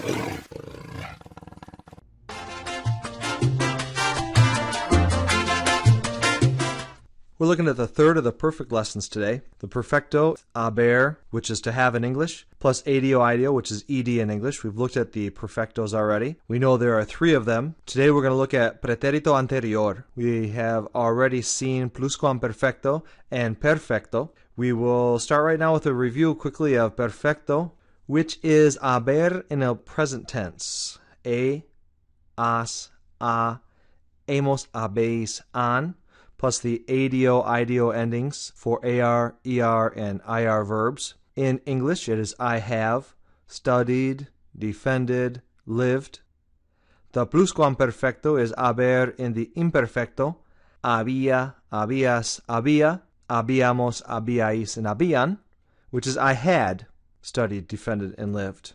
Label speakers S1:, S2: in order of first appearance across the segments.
S1: We're looking at the third of the perfect lessons today. The perfecto, haber, which is to have in English, plus adio, ideo, which is ed in English. We've looked at the perfectos already. We know there are three of them. Today we're going to look at pretérito anterior. We have already seen pluscuamperfecto and perfecto. We will start right now with a review quickly of perfecto, which is haber in a present tense. Has, hemos, habéis, han, plus the adio, ideo endings for AR, ER, and IR verbs. In English, it is I have, studied, defended, lived. The pluscuamperfecto is haber in the imperfecto. Había, habías, había, habíamos, habíais, and habían, which is I had, studied, defended, and lived.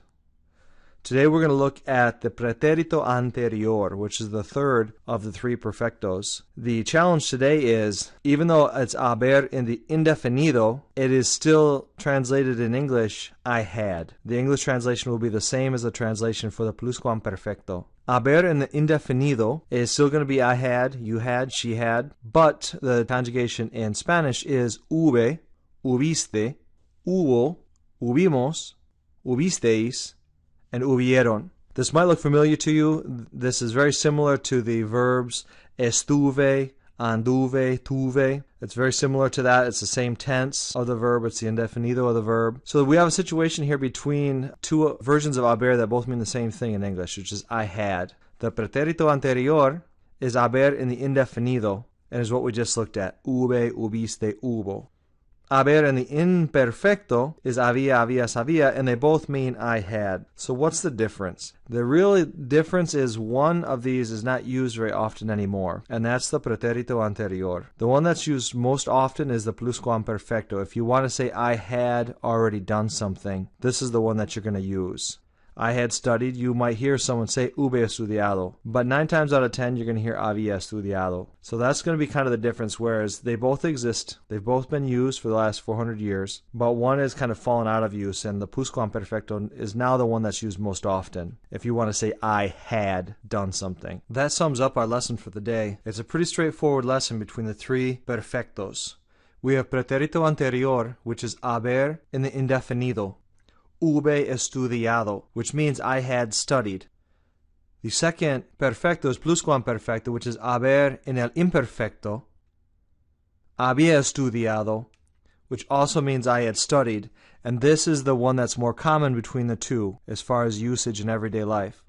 S1: Today we're going to look at the pretérito anterior, which is the third of the three perfectos. The challenge today is, even though it's haber in the indefinido, it is still translated in English, I had. The English translation will be the same as the translation for the pluscuamperfecto. Haber in the indefinido is still going to be I had, you had, she had, but the conjugation in Spanish is hube, hubiste, hubo, hubimos, hubisteis, and hubieron. This might look familiar to you. This is very similar to the verbs estuve, anduve, tuve. It's very similar to that. It's the same tense of the verb. It's the indefinido of the verb. So we have a situation here between two versions of haber that both mean the same thing in English, which is I had. The pretérito anterior is haber in the indefinido, and is what we just looked at. Hube, hubiste, hubo. Haber in the imperfecto is había, habías, había, and they both mean I had. So what's the difference? The real difference is one of these is not used very often anymore, and that's the pretérito anterior. The one that's used most often is the pluscuamperfecto. If you want to say I had already done something, this is the one that you're going to use. I had studied, you might hear someone say hube estudiado, but 9 times out of 10 you're going to hear había estudiado. So that's going to be kind of the difference, whereas they both exist, they've both been used for the last 400 years, but one has kind of fallen out of use, and the pluscuamperfecto is now the one that's used most often, if you want to say I had done something. That sums up our lesson for the day. It's a pretty straightforward lesson between the three perfectos. We have pretérito anterior, which is haber in the indefinido. Hube estudiado, which means I had studied. The second perfecto is pluscuamperfecto, which is haber en el imperfecto. Había estudiado, which also means I had studied, and this is the one that's more common between the two as far as usage in everyday life.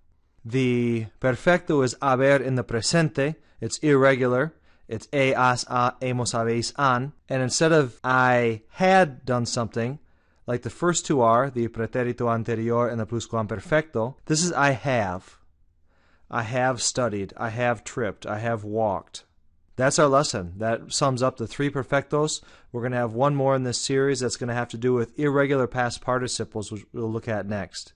S1: The perfecto is haber in the presente. It's irregular. It's has, hemos, habéis, han, and instead of I had done something, like the first two are, the pretérito anterior and the pluscuamperfecto, this is I have. I have studied, I have tripped, I have walked. That's our lesson. That sums up the three perfectos. We're going to have one more in this series that's going to have to do with irregular past participles, which we'll look at next.